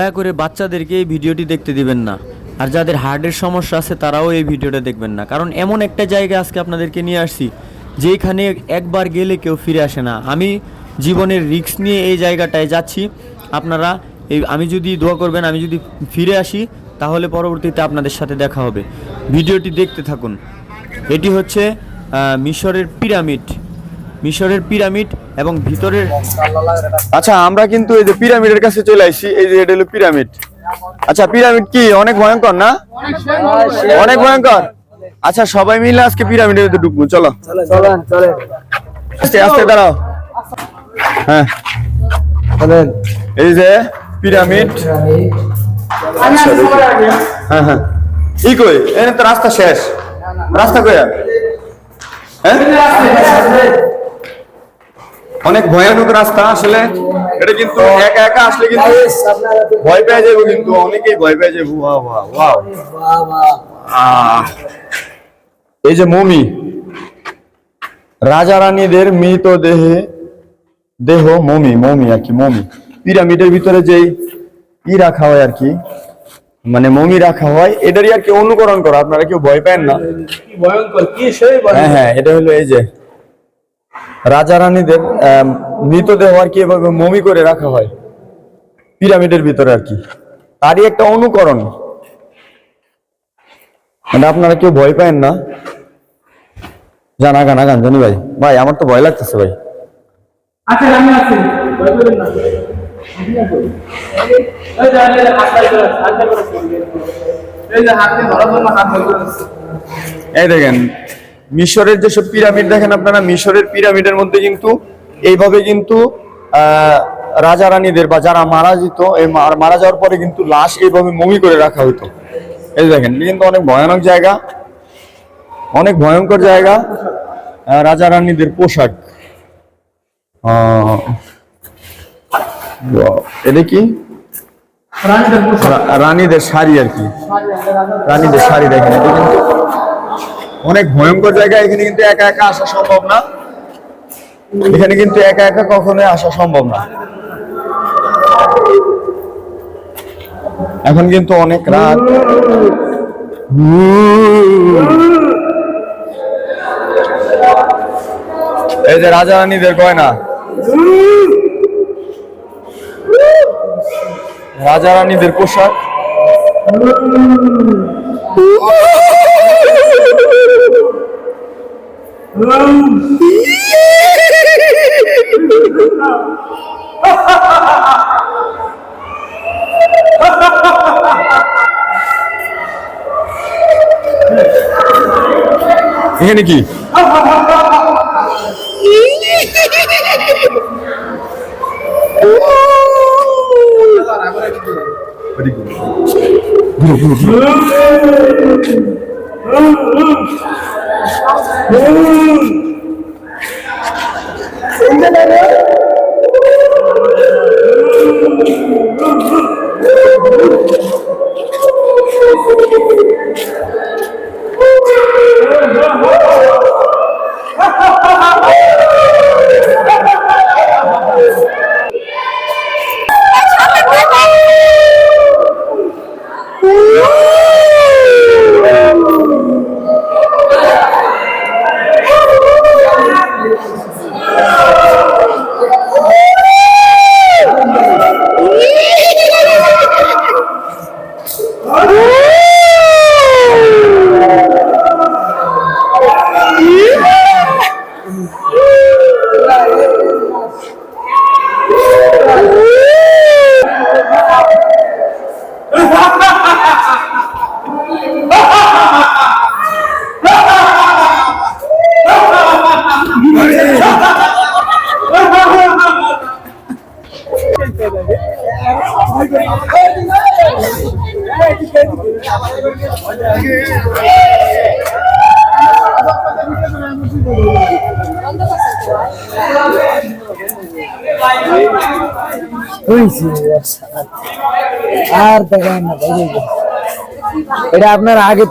দয়া করে বাচ্চাদেরকে এই ভিডিওটি দেখতে দিবেন না, আর যাদের হার্টের সমস্যা আছে তারাও এই ভিডিওটা দেখবেন না, কারণ এমন একটা জায়গা আজকে আপনাদেরকে নিয়ে আসছি যেখানে একবার গেলে কেউ ফিরে আসে না। আমি জীবনের রিস্ক নিয়ে এই জায়গাটায় যাচ্ছি। আপনারা আমি যদি দোয়া করবেন, আমি যদি ফিরে আসি তাহলে পরবর্তীতে আপনাদের সাথে দেখা হবে। ভিডিওটি দেখতে থাকুন। এটি হচ্ছে মিশরের পিরামিড এবং ভিতরের। আচ্ছা, আমরা কিন্তু এই যে পিরামিডের কাছে চলে আসছি। এই যে এটা হলো পিরামিড। আচ্ছা, পিরামিড কি অনেক ভয়ঙ্কর না? অনেক ভয়ঙ্কর। আচ্ছা, সবাই মিলে আজকে পিরামিডের ভিতরে ঢুকবো। চলো আস্তে আস্তে দাঁড়াও। হ্যাঁ, এই যে পিরামিড। আচ্ছা, হ্যাঁ হ্যাঁ, ই কই এনে তো রাস্তা শেষ। রাস্তা কই? হ্যাঁ, অনেক ভয়ানক রাস্তা আসলে। এটা কিন্তু একা একা আসলে কিন্তু ভয় পেয়ে যাবো, কিন্তু অনেকেই ভয় পেয়ে যাবো। এই যে মমি, রাজা রানীদের দেহ মমি আর কি। মমি পিরামিডের ভিতরে যেই রাখা হয় আর কি, মানে মমি রাখা হয়, এটারই আর কি অনুকরণ করা। আপনারা কেউ ভয় পেন না। হ্যাঁ হ্যাঁ, এটা হলো এই যে রাজা রানীদের মৃতদেহ আর কি এভাবে মমি করে রাখা হয় পিরামিডের ভিতরে আর কি, তারই একটা অনুকরণ। মানে আপনারা কেউ ভয় পায় না। আগান জানি ভাই আমার তো ভয় লাগতেছে ভাই। আচ্ছা, আমি আছি, ভয় করেন না। এই দেখেন মিশরের যেসব পিরামিড দেখেন আপনারা, মিশরের পিরামিডের মধ্যে কিন্তু এইভাবে কিন্তু রাজা রানীদের বা যারা মারা যেত, এই মারা যাওয়ার পরে কিন্তু লাশ এইভাবে মমি করে রাখা হতো। এই দেখেন, কিন্তু অনেক ভয়ানক জায়গা, অনেক ভয়ঙ্কর জায়গা। রাজা রানীদের পোশাক, এটা কি রানীদের শাড়ি আর কি। রানীদের শাড়ি দেখেন, এটা কিন্তু অনেক ভয়ঙ্কর জায়গা। এখানে কিন্তু একা একা আসা সম্ভব না। এখানে কিন্তু একা একা কখনোই আসা সম্ভব না। এখন কিন্তু অনেক রাত। এই যে রাজা রানীদের গয়না, রাজা রানীদের পোশাক। এখানে কি? আর দেখেন না, এটা আপনার আগে